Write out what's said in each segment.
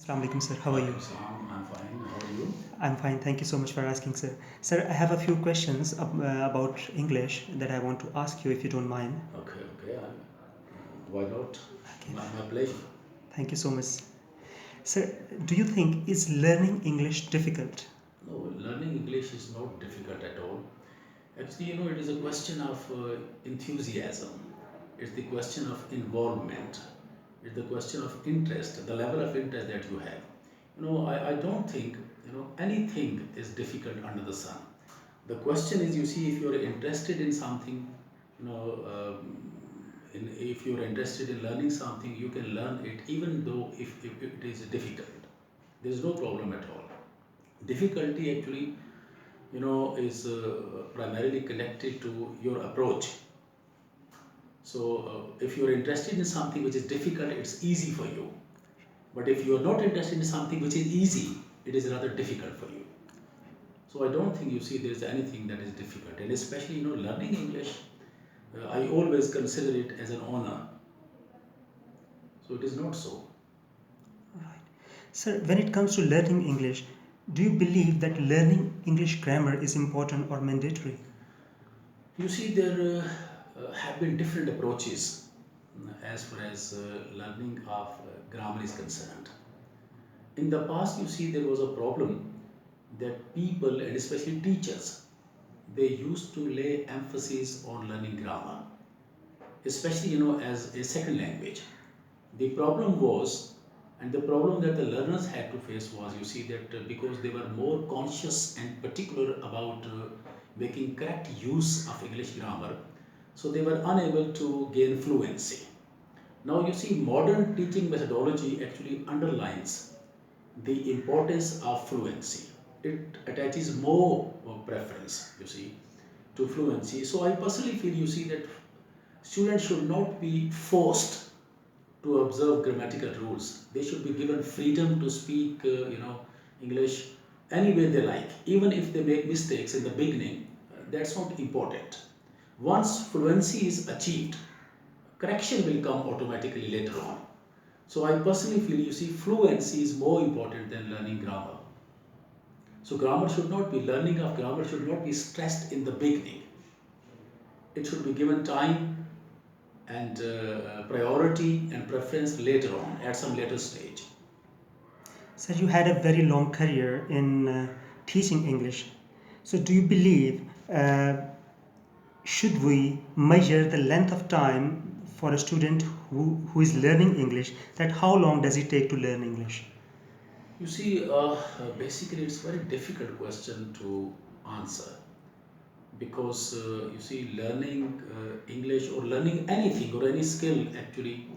Assalamu alaikum, sir. How are you? Walaikum salam. I'm fine. How are you? I'm fine. Thank you so much for asking, sir. Sir, I have a few questions about English that I want to ask you if you don't mind. Okay, okay. Why not? Okay. My pleasure. Thank you so much. Sir, do you think is learning English difficult? No, learning English is not difficult at all. Actually, it is a question of enthusiasm. It's the question of involvement. It's the question of interest, the level of interest that you have. I don't think, anything is difficult under the sun. The question is, you see, if you're interested in something, you know, if you're interested in learning something, you can learn it even though if it is difficult. There is no problem at all. Difficulty actually, is primarily connected to your approach. So if you're interested in something which is difficult, it's easy for you. But if you're not interested in something which is easy, it is rather difficult for you. So I don't think, you see, there is anything that is difficult, and especially learning English. I always consider it as an honor. So it is not so. Right. Sir, when it comes to learning English, do you believe that learning English grammar is important or mandatory? You see, there have been different approaches as far as learning of grammar is concerned. In the past, you see, there was a problem that people, and especially teachers, they used to lay emphasis on learning grammar, especially as a second language. The problem was, and the problem that the learners had to face was, you see, that because they were more conscious and particular about making correct use of English grammar, so they were unable to gain fluency. Now, you see, modern teaching methodology actually underlines the importance of fluency. It attaches more preference, you see, to fluency. So I personally feel, you see, that students should not be forced to observe grammatical rules. They should be given freedom to speak, English any way they like. Even if they make mistakes in the beginning, that's not important. Once fluency is achieved, correction will come automatically later on. So I personally feel, you see, fluency is more important than learning grammar. So learning of grammar should not be stressed in the beginning. It should be given time and priority and preference later on at some later stage. Sir, you had a very long career in teaching English. So, do you believe uh, should we measure the length of time for a student who is learning English, that how long does it take to learn English? You see, basically, it's a very difficult question to answer because you see, learning English or learning anything or any skill actually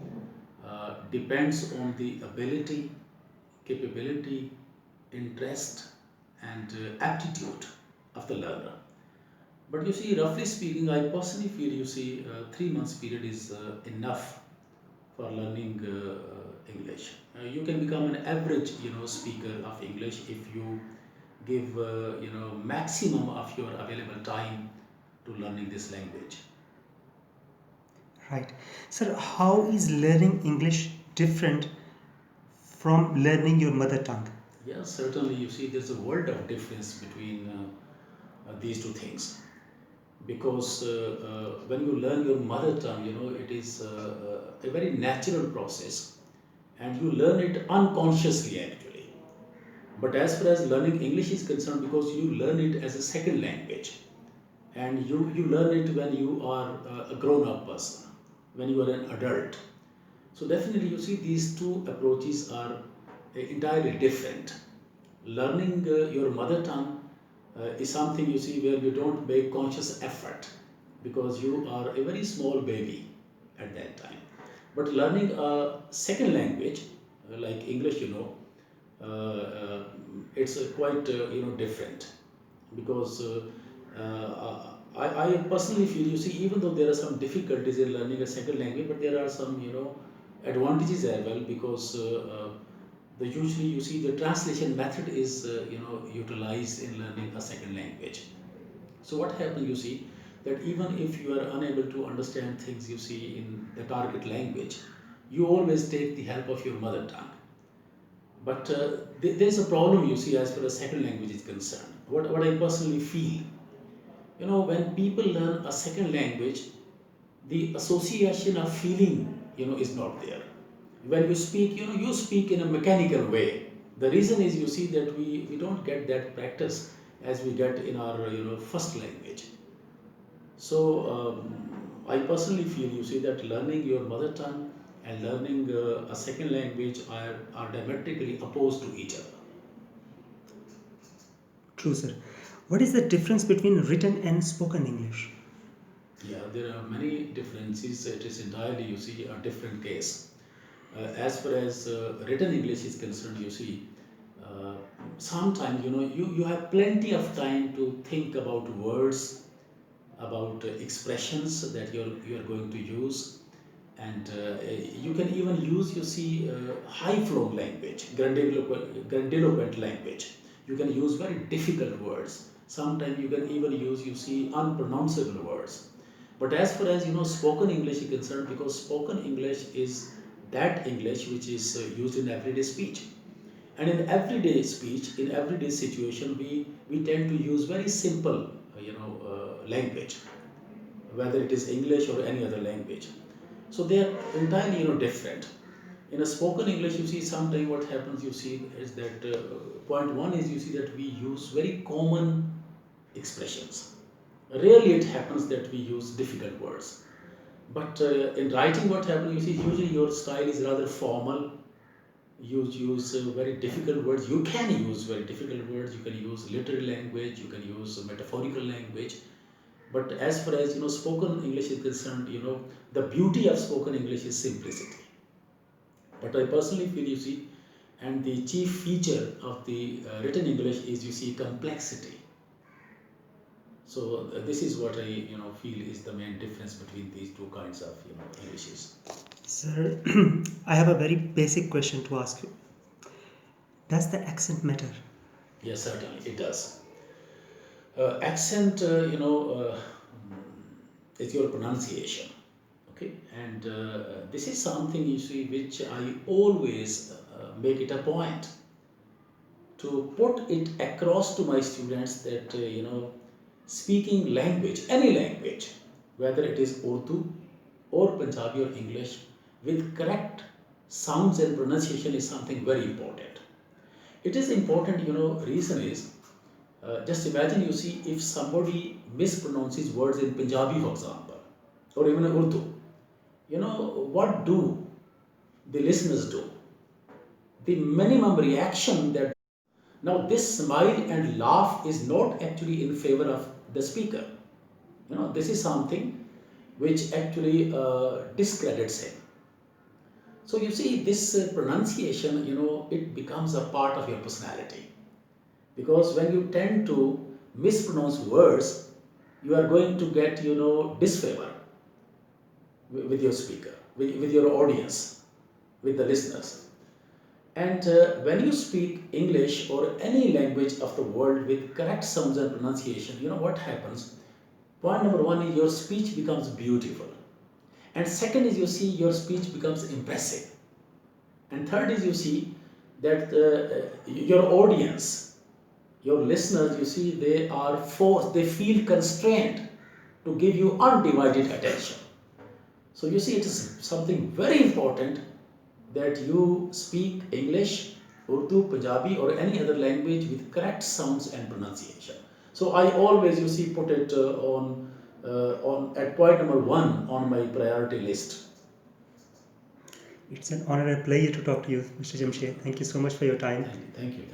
depends on the ability, capability, interest, and aptitude of the learner. But you see, roughly speaking, I personally feel, you see, 3 months period is enough for learning English. You can become an average, speaker of English if you give, maximum of your available time to learning this language. Right. Sir, how is learning English different from learning your mother tongue? Yeah, certainly. You see, there's a world of difference between these two things because when you learn your mother tongue, it is a very natural process and you learn it unconsciously actually. But as far as learning English is concerned, because you learn it as a second language and you learn it when you are a grown up person, when you are an adult. So definitely, you see, these two approaches are entirely different. Learning your mother tongue is something, you see, where you don't make conscious effort because you are a very small baby at that time. But learning a second language like English, it's quite different because I personally feel, you see, even though there are some difficulties in learning a second language, but there are some advantages as well because the usually, you see, the translation method is utilized in learning a second language. So what happens, you see, that even if you are unable to understand things, you see, in the target language, you always take the help of your mother tongue. But there's a problem, you see, as far as second language is concerned. What I personally feel, when people learn a second language, the association of feeling, is not there. When you speak, you speak in a mechanical way. The reason is, you see, that we don't get that practice as we get in our, first language. So I personally feel, you see, that learning your mother tongue and learning a second language are diametrically opposed to each other. True, sir. What is the difference between written and spoken English? Yeah, there are many differences. It is entirely, you see, a different case. As far as written English is concerned, you see, uh, sometimes, you have plenty of time to think about words, about expressions that you're going to use, and you can even use, you see, high flow language, grandiloquent language. You can use very difficult words. Sometimes you can even use, you see, unpronounceable words. But as far as, spoken English is concerned, because spoken English is that English which is used in everyday speech. And in everyday speech, in everyday situation, we tend to use very simple, language, whether it is English or any other language. So they are entirely, different. In a spoken English, you see, sometimes what happens, you see, is that point one is, you see, that we use very common expressions. Rarely it happens that we use difficult words. But in writing, what happens, you see, usually your style is rather formal. You use very difficult words. You can use very difficult words. You can use literary language. You can use metaphorical language. But as far as, spoken English is concerned, the beauty of spoken English is simplicity. But I personally feel, you see, and the chief feature of the written English is, you see, complexity. So this is what I, feel is the main difference between these two kinds of, Englishes. Sir, I have a very basic question to ask you. Does the accent matter? Yes, certainly it does. Accent, is your pronunciation. Okay, and this is something, you see, which I always make it a point to put it across to my students that, speaking language, any language, whether it is Urdu or Punjabi or English, with correct sounds and pronunciation is something very important. It is important, reason is, just imagine, you see, if somebody mispronounces words in Punjabi, for example, or even in Urdu, what do the listeners do? The minimum reaction that, now this smile and laugh is not actually in favor of the speaker. This is something which actually discredits him. So you see, this pronunciation, it becomes a part of your personality, because when you tend to mispronounce words, you are going to get, disfavor with your speaker, with your audience, with the listeners. And when you speak English or any language of the world with correct sounds and pronunciation, what happens? Point number one is, your speech becomes beautiful. And second is, you see, your speech becomes impressive. And third is, you see, that your audience, your listeners, you see, they are forced, they feel constrained to give you undivided attention. So you see, it is something very important that you speak English, Urdu, Punjabi, or any other language with correct sounds and pronunciation. So I always, you see, put it on at point number one on my priority list. It's an honor and pleasure to talk to you, Mr. Jumshaid. Thank you so much for your time. Thank you.